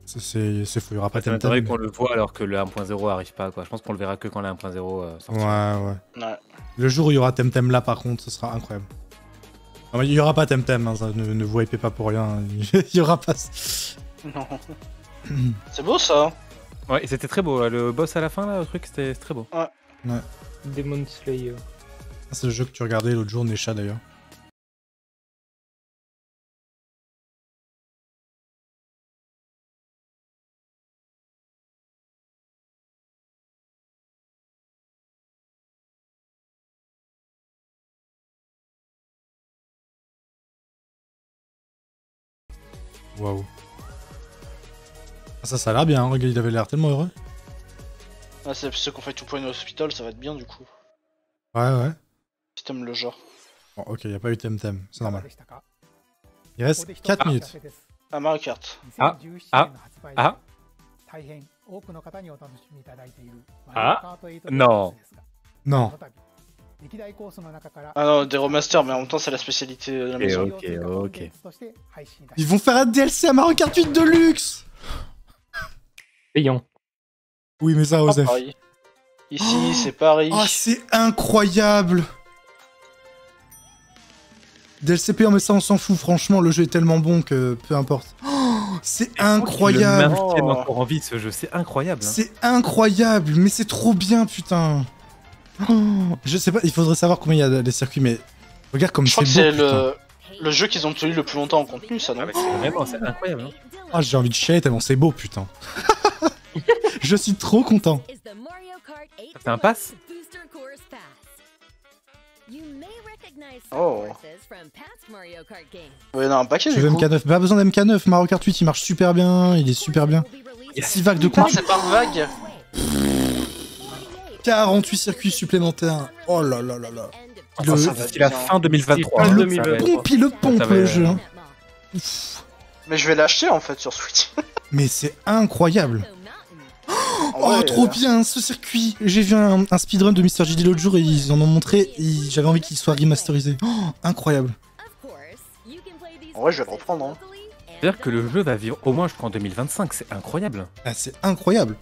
C'est fou, il n'y aura pas Ça Temtem. m'étonnerait qu'on le voit alors que le 1.0 arrive pas, quoi. Je pense qu'on le verra que quand le 1.0 sortira. Ouais. Le jour où il y aura Temtem là, par contre, ce sera incroyable. Non, mais il n'y aura pas Temtem, hein, ça, ne vous hypez pas pour rien. Il n'y aura pas... Non. C'est beau, ça. Ouais, et c'était très beau. Le boss à la fin, là, le truc, c'était très beau. Ouais. Demon Slayer. C'est le jeu que tu regardais l'autre jour, Nesha, d'ailleurs. Waouh. Ça a l'air bien, hein. Regarde, il avait l'air tellement heureux. Ah, c'est ceux qu'on fait tout point hospital, ça va être bien du coup. Ouais. Si t'aimes le genre. Bon, ok, il n'y a pas eu Temtem, c'est normal. Il reste 4 minutes. Ah, Mario Kart. Ah. Non. Non. Ah non, des remasters, mais en même temps, c'est la spécialité de la maison. Ok. Ils vont faire un DLC à Mario Kart 8 Deluxe. Payant. Oui, mais ça, Osef. Ici, c'est Paris. Oh, c'est incroyable. DLC payant, mais ça, on s'en fout. Franchement, le jeu est tellement bon que peu importe. Oh, c'est incroyable. Il me encore en vie ce jeu, c'est incroyable. Hein. C'est incroyable, mais c'est trop bien, putain. Oh, je sais pas, il faudrait savoir combien il y a des circuits, mais regarde comme c'est beau. Je crois que c'est le jeu qu'ils ont tenu le plus longtemps en contenu, ça, non? C'est incroyable. Hein. Ah, j'ai envie de chialer tellement c'est beau, putain. Je suis trop content. C'est un pass? Oh. Ouais, non, un paquet Je veux MK9, pas besoin d'MK9, Mario Kart 8 il marche super bien, il est super bien. Il y a 6 vagues de contenu. C'est par vague. 48 circuits supplémentaires. Oh là là là là. C'est la fin 2023. Ah, le pompe le jeu. Hein. Mais je vais l'acheter en fait sur Switch. Mais c'est incroyable. Oh, trop bien ce circuit. J'ai vu un speedrun de Mr. JD l'autre jour et ils en ont montré. J'avais envie qu'il soit remasterisé. Oh, incroyable. En vrai, je vais le reprendre. Hein. C'est-à-dire que le jeu va vivre au moins jusqu'en 2025, c'est incroyable. Ah, c'est incroyable.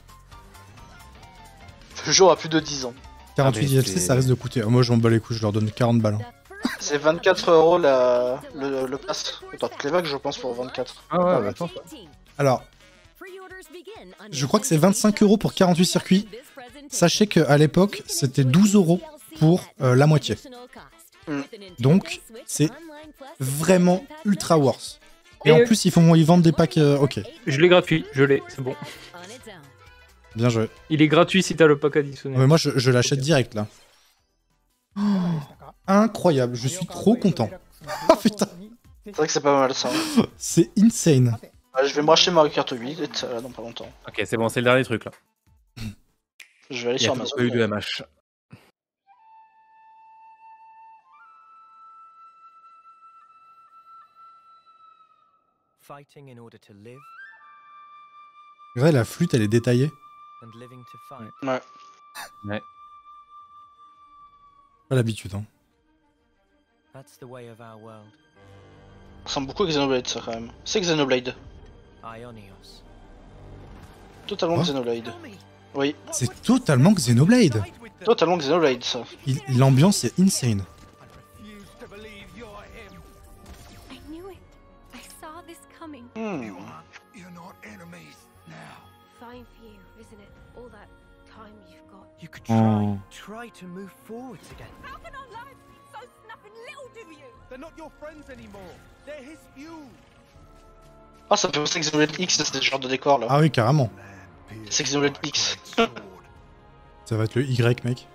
Le jeu aura plus de 10 ans. 48 DLC, ça risque de coûter. Moi, je m'en bats les couilles, je leur donne 40 balles. Hein. C'est 24 € le pass. Dans toutes les vagues, je pense, pour 24. Ah ouais, attends. Alors, je crois que c'est 25 € pour 48 circuits. Sachez qu'à l'époque, c'était 12 € pour la moitié. Donc, c'est vraiment ultra worth. Et en plus, ils vendent des packs. Ok. Je l'ai gratuit, je l'ai, c'est bon. Bien joué. Il est gratuit si t'as le pack additionnel. Mais moi, je l'achète direct là. Oh, incroyable, je suis trop content. Ah putain. C'est vrai que c'est pas mal ça. C'est insane. Je vais me racheter Mario Kart 8 dans pas longtemps. Ok, c'est bon, c'est le dernier truc là. Je vais aller sur Amazon. Il y a eu de MH. Fighting in order to live. Ouais, la flûte, elle est détaillée. And living to fight. Ouais. Ouais. Pas l'habitude, hein. That's the way of our world. Ça ressemble beaucoup à Xenoblade ça quand même. C'est Xenoblade. Ionios. Totalement Xenoblade. Oui. C'est totalement Xenoblade. Totalement Xenoblade ça. L'ambiance est insane. I knew it. I saw this coming. You're not enemies now. Fine for you, isn't it? All that time you've got. You could Oh. try to move forwards again. How can our lives be so snuffing little to you? They're not your friends anymore. They're his few. Ah ça fait penser que Xenoblade X c'est ce genre de décor là. Ah oui, carrément. C'est Xenoblade X. Ça va être le Y, mec.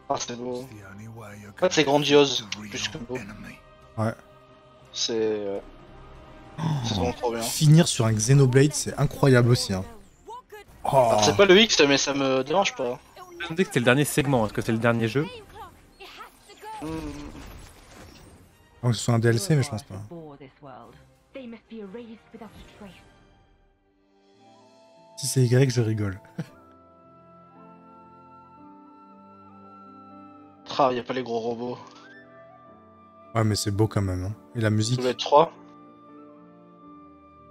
Ah c'est beau. En fait c'est grandiose, plus que beau. Ouais. C'est vraiment trop bien. Finir sur un Xenoblade, c'est incroyable aussi. Hein. Oh. C'est pas le X mais ça me dérange pas. Je me dis que c'était le dernier segment, est-ce que c'est le dernier jeu? Oh, que ce soit un DLC, mais je pense pas. Si c'est Y, je rigole. Ah, y a pas les gros robots. Ouais, mais c'est beau quand même. Hein. Et la musique. Xenoblade 3.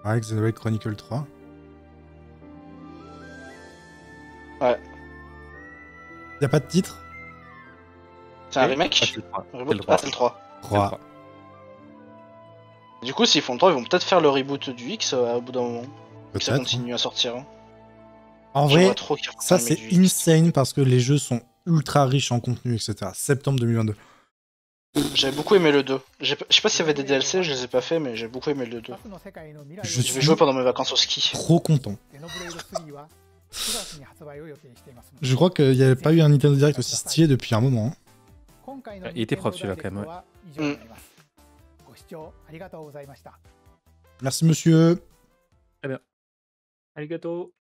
Ouais, Xenoblade Chronicle 3. Ouais. Y'a pas de titre? C'est un remake? C'est le 3. Ah, c'est le 3. 3. Du coup, s'ils font le 3, ils vont peut-être faire le reboot du X au bout d'un moment. Que ça Peut-être. continue à sortir. Hein. En Je vrai, vois trop qu'ils refont ça un c'est remake du X. insane parce que les jeux sont ultra riches en contenu, etc. Septembre 2022. J'avais beaucoup aimé le 2. Je sais pas s'il y avait des DLC, je les ai pas fait, mais j'ai beaucoup aimé le 2. Je vais jouer pendant mes vacances au ski. Trop content. Je crois qu'il n'y avait pas eu un Nintendo Direct aussi stylé depuis un moment. Hein. Il était propre celui-là quand même. Ouais. Merci monsieur. Très bien. Arigato.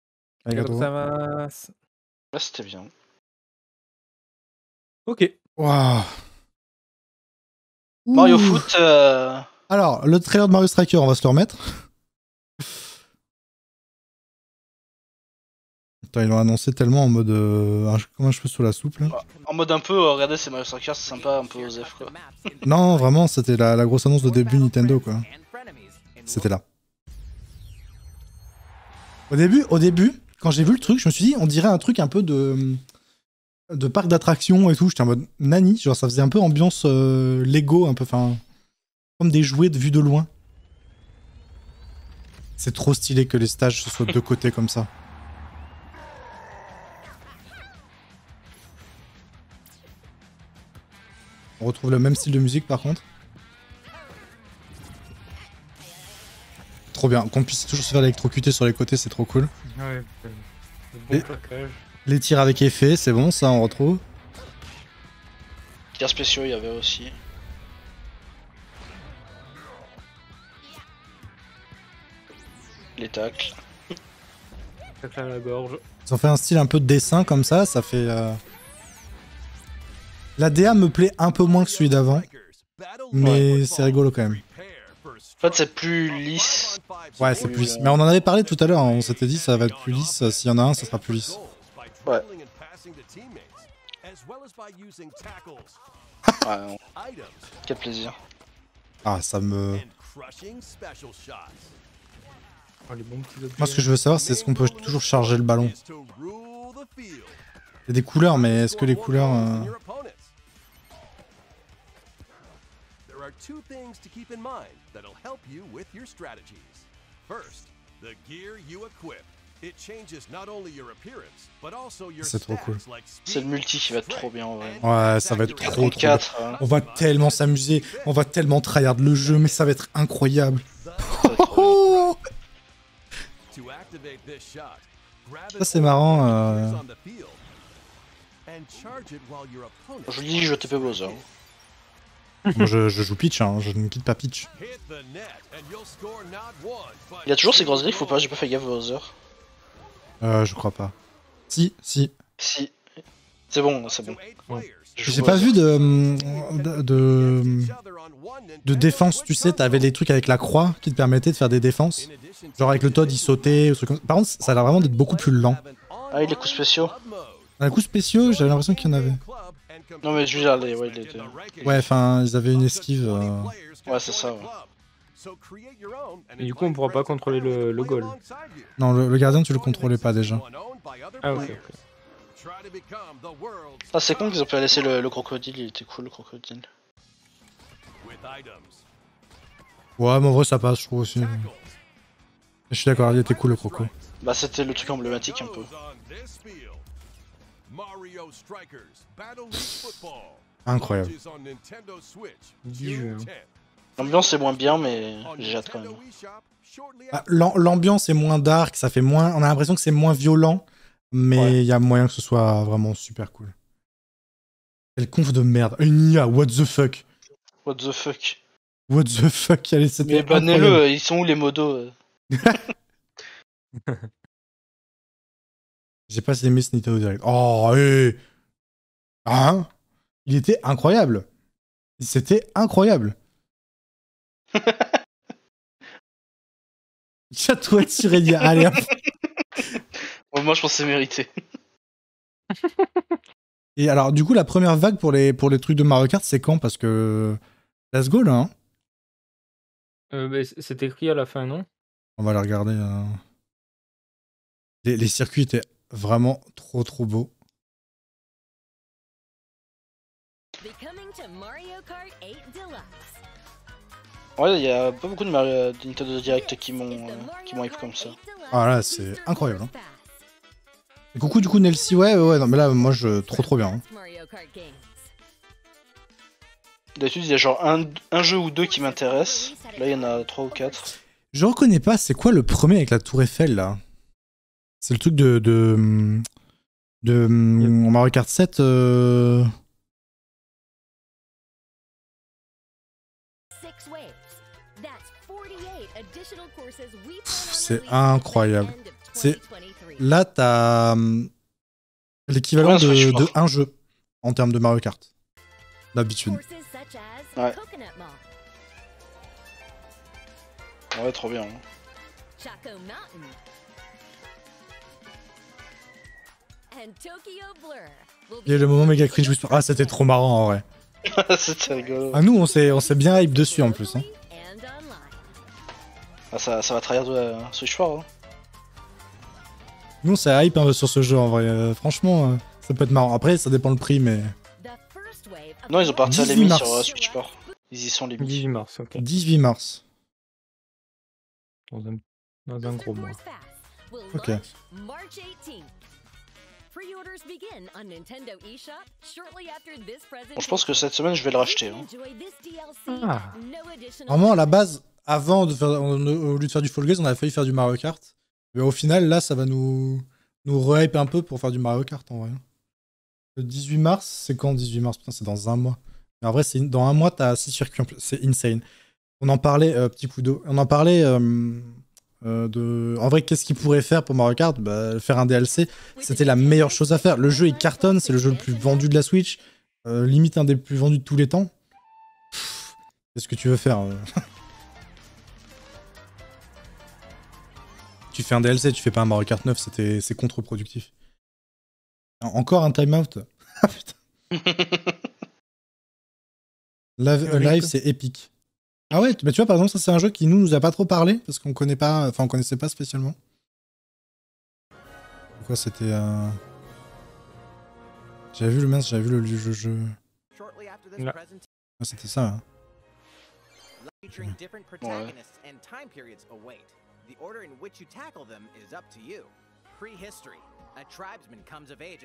Arigato. Là, c'était bien. Ok. Waouh. Mario Ouh. Foot. Alors, le trailer de Mario Striker, on va se le remettre. Putain, ils l'ont annoncé tellement en mode comme un cheveu sous la soupe là. En mode un peu, regardez, c'est Mario Striker, c'est sympa, un peu osef quoi. Non, vraiment, c'était la grosse annonce de début Nintendo quoi. C'était là. Au début, quand j'ai vu le truc, je me suis dit, on dirait un truc un peu de parc d'attractions et tout. J'étais en mode nani, genre ça faisait un peu ambiance Lego, un peu, enfin, comme des jouets de vue de loin. C'est trop stylé que les stages se soient de côté comme ça. On retrouve le même style de musique par contre. Trop bien, qu'on puisse toujours se faire électrocuter sur les côtés, c'est trop cool. Ouais, Et- Les tirs avec effet, c'est bon, ça on retrouve. Tirs spéciaux, il y avait aussi. Les tacles. Tacle à la gorge. Ils ont fait un style un peu de dessin comme ça fait... La DA me plaît un peu moins que celui d'avant, mais c'est rigolo quand même. En fait, c'est plus lisse. Ouais, c'est plus lisse. Mais on en avait parlé tout à l'heure, hein. On s'était dit ça va être plus lisse, s'il y en a un, ça sera plus lisse. Ouais. Ouais, quel plaisir. Ah, ça me... Oh, les bons petits objets. Moi, ce que je veux savoir, c'est est-ce qu'on peut toujours charger le ballon. Il y a des couleurs, mais est-ce que les couleurs... There are two things to keep in mind that'll help you with your strategies. First, the gear you equip. It changes not only your appearance, but also your C'est trop cool. stats like C'est le multi qui va être trop bien en vrai. Ouais, ça va être trop bien. 4, On va tellement s'amuser, on va tellement tryhard le jeu, mais ça va être incroyable. Ça c'est marrant. Je dis je TP Bowser. Moi je joue Peach, hein. Je ne quitte pas Peach. Il y a toujours ces grosses griffes ou pas? J'ai pas fait gaffe Bowser. Je crois pas. Si. Si. C'est bon, c'est bon. J'ai pas vu de défense, tu sais, t'avais les trucs avec la croix qui te permettaient de faire des défenses. Genre avec le Toad il sautait, ou truc comme ça. Par contre, ça a l'air vraiment d'être beaucoup plus lent. Ah, les coups spéciaux. Les coups spéciaux, j'avais l'impression qu'il y en avait. Non mais je veux dire, ouais, Ouais, enfin, ils avaient une esquive. Ouais, c'est ça. Ouais. Et du coup, on pourra pas contrôler le goal. Non, le gardien, tu le contrôlais pas déjà. Ah, ok. Ah, c'est con qu'ils ont pu laisser le crocodile, il était cool le crocodile. Ouais, mais en vrai, ça passe, je trouve aussi. Je suis d'accord, il était cool le croco. Bah, c'était le truc emblématique un peu. Incroyable. L'ambiance est moins bien, mais j'ai hâte quand même. Ah, l'ambiance est moins dark, ça fait moins. On a l'impression que c'est moins violent, mais il y a moyen que ce soit vraiment super cool. Quelle conf de merde. Une IA, what the fuck. What the fuck. What the fuck, allez, c'était. Mais bannez-le, ils sont où les modos J'ai pas aimé ce Nintendo Direct. Oh, hein? Il était incroyable. C'était incroyable. Chatouette sur Elia. Allez, hop. Bon, moi, je pense que c'est mérité. Et alors, du coup, la première vague pour les trucs de Mario Kart, c'est quand? Parce que. Let's go, là. Bah, c'est écrit à la fin, non? On va la regarder. Les circuits étaient vraiment trop beaux. Ouais, il y a pas beaucoup de Nintendo Direct qui m'ont hype comme ça. Ah là, c'est incroyable. Hein. Et coucou, du coup, Nelsie, ouais, non, mais là, moi, trop bien. Hein. D'habitude, il y a genre un jeu ou deux qui m'intéressent. Là, il y en a 3 ou 4. Je reconnais pas, c'est quoi le premier avec la Tour Eiffel, là? C'est le truc de Mario Kart 7 C'est incroyable. Là, t'as l'équivalent de un jeu en termes de Mario Kart. D'habitude. Ouais. Ouais, trop bien. Hein. Il y a le moment méga cringe whisper. Ah, c'était trop marrant en vrai. C'était rigolo. Ah, nous, on s'est bien hype dessus en plus. Hein. Ah, ça va trahir de Switch 3. Hein. Nous, on s'est hype un peu sur ce jeu en vrai. Franchement, ça peut être marrant. Après, ça dépend le prix, mais. Non, ils ont parti à l'émis sur Switch 3. Ils y sont les 18 mars, ok. 18 mars. Dans un gros mois. Ok. Bon, je pense que cette semaine, je vais le racheter. Hein. Ah. Vraiment, à la base, avant, au lieu de faire du Fall Guys, on avait failli faire du Mario Kart. Mais au final, là, ça va nous re-hype un peu pour faire du Mario Kart, en vrai. Le 18 mars, c'est quand 18 mars? Putain, c'est dans un mois. Mais en vrai, dans un mois, t'as 6 circuits en plus. C'est insane. On en parlait, petit coup d'eau. On en parlait en vrai, qu'est-ce qu'il pourrait faire pour Mario Kart? Bah, faire un DLC, c'était la meilleure chose à faire. Le jeu, il cartonne, c'est le jeu le plus vendu de la Switch. Limite un des plus vendus de tous les temps. Qu'est-ce que tu veux faire? Tu fais un DLC, tu fais pas un Mario Kart 9, c'est contre-productif. Encore un timeout. Ah putain. Live, c'est épique. Ah ouais, mais tu vois, par exemple, ça c'est un jeu qui nous a pas trop parlé, parce qu'on connaît pas, enfin on connaissait pas spécialement. Pourquoi c'était J'avais vu le jeu. Là. Ah, c'était ça. Hein. Ouais.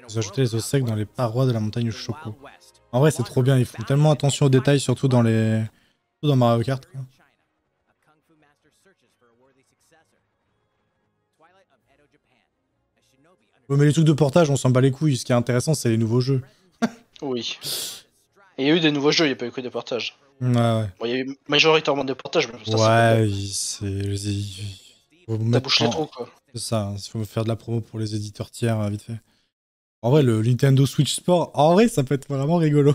Ils ont ajouté les os secs dans les parois de la montagne Choco. En vrai, c'est trop bien, ils font tellement attention aux détails, surtout dans Mario Kart. Quoi. Ouais, mais les trucs de portage, on s'en bat les couilles. Ce qui est intéressant, c'est les nouveaux jeux. Oui. Et il y a eu des nouveaux jeux, il n'y a pas eu que des portages. Ouais. Bon, il y a eu majoritairement des portages, mais ça, ouais, t'as bouché les trous, quoi. C'est ça, il faut faire de la promo pour les éditeurs tiers, vite fait. En vrai, le Nintendo Switch Sport, en vrai, ça peut être vraiment rigolo.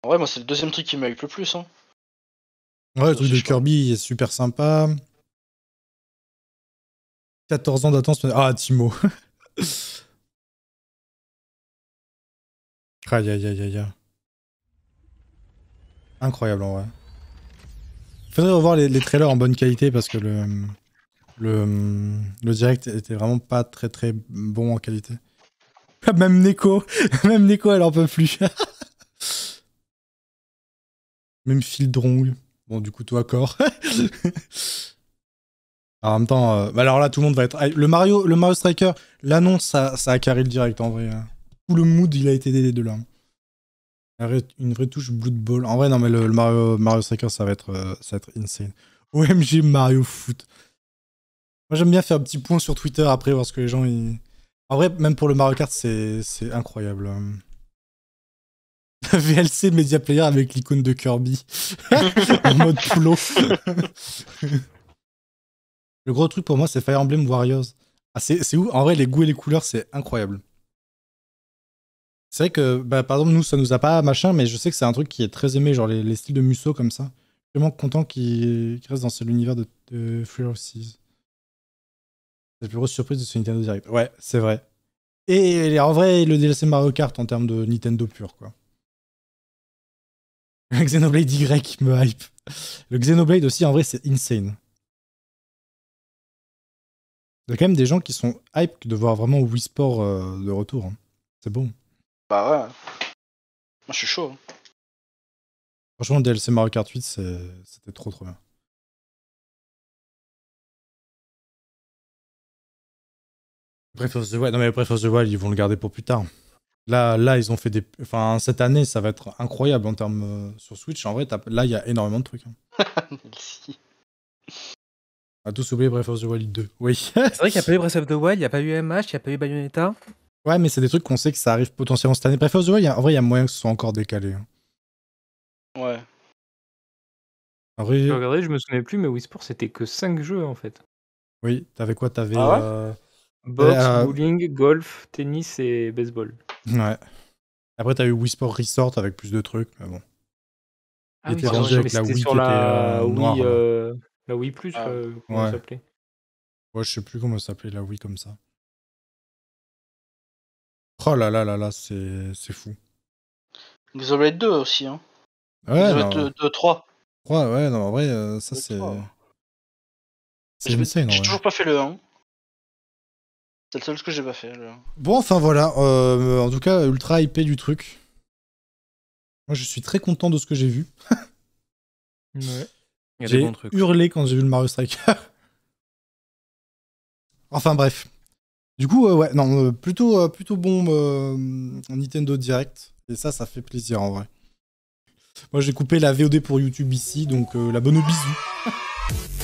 En vrai, moi, c'est le deuxième truc qui m'a hype le plus. Hein. Ouais, le truc de Kirby est super sympa. 14 ans d'attente. Ah, Timo. Aïe aïe aïe aïe. Incroyable en vrai. Faudrait revoir les trailers en bonne qualité parce que le direct était vraiment pas très très bon en qualité. Même Neko, elle en peut plus. Même Phil Drong. Bon, du coup, toi, Core. En même temps, alors là, tout le monde va être. Le Mario Striker, l'annonce, ça a carré le direct en vrai. Tout le mood, il a été de là. Une vraie touche Blood Ball. En vrai, non, mais le Mario Striker, ça va être insane. OMG Mario Foot. Moi, j'aime bien faire un petit point sur Twitter après, voir ce que les gens. En vrai, même pour le Mario Kart, c'est incroyable. VLC Media Player avec l'icône de Kirby. En mode poulot. Le gros truc pour moi, c'est Fire Emblem Warriors. Ah, c'est où? En vrai, les goûts et les couleurs, c'est incroyable. C'est vrai que, bah, par exemple, nous, ça nous a pas machin, mais je sais que c'est un truc qui est très aimé, genre les styles de Musso comme ça. Je suis vraiment content qu'il reste dans l'univers de Free Seas. C'est la plus grosse surprise de ce Nintendo Direct. Ouais, c'est vrai. Et en vrai, le DLC Mario Kart en termes de Nintendo pur, quoi. Xenoblade Y me hype. Le Xenoblade aussi, en vrai, c'est insane. Il y a quand même des gens qui sont hype de voir vraiment Wii Sport de retour. Hein. C'est bon. Bah ouais. Moi, je suis chaud. Franchement, le DLC Mario Kart 8, c'était trop bien. Breath of the Wild, non mais Breath of the Wild, ils vont le garder pour plus tard. Là, ils ont fait des... Enfin, cette année, ça va être incroyable en termes sur Switch. En vrai, là, il y a énormément de trucs. Hein. Merci. On a tous oublié Breath of the Wild 2. Oui. C'est vrai qu'il n'y a pas eu Breath of the Wild, il n'y a pas eu MH, il n'y a pas eu Bayonetta. Ouais, mais c'est des trucs qu'on sait que ça arrive potentiellement cette année. Breath of the Wild, en vrai, il y a moyen que ce soit encore décalé. Hein. Ouais. En vrai... Regardez, je me souvenais plus, mais Wii Sport, c'était que 5 jeux, en fait. Oui, t'avais quoi? T'avais... Boxe, bowling, golf, tennis et baseball. Ouais. Après, t'as eu Wii Sport Resort avec plus de trucs, mais bon. Ah il oui, était rangé avec la Wii sur qui la était Wii, noire. la Wii Plus, comment ouais. ça s'appelait? Ouais, je sais plus comment ça s'appelait la Wii comme ça. Oh là là là là, c'est fou. Xenoblade 2 aussi, hein. Ouais, Xenoblade 2, 3. Ouais, non, en vrai, ça c'est... C'est insane, J'ai toujours pas fait le 1. C'est le seul que j'ai pas fait. Le 1. Bon, enfin voilà, en tout cas, ultra hypé du truc. Moi, je suis très content de ce que j'ai vu. Ouais. J'ai hurlé quand j'ai vu le Mario Striker. Enfin bref. Du coup, ouais, non, plutôt bon Nintendo Direct. Et ça fait plaisir en vrai. Moi, j'ai coupé la VOD pour YouTube ici, donc la bonne bisous.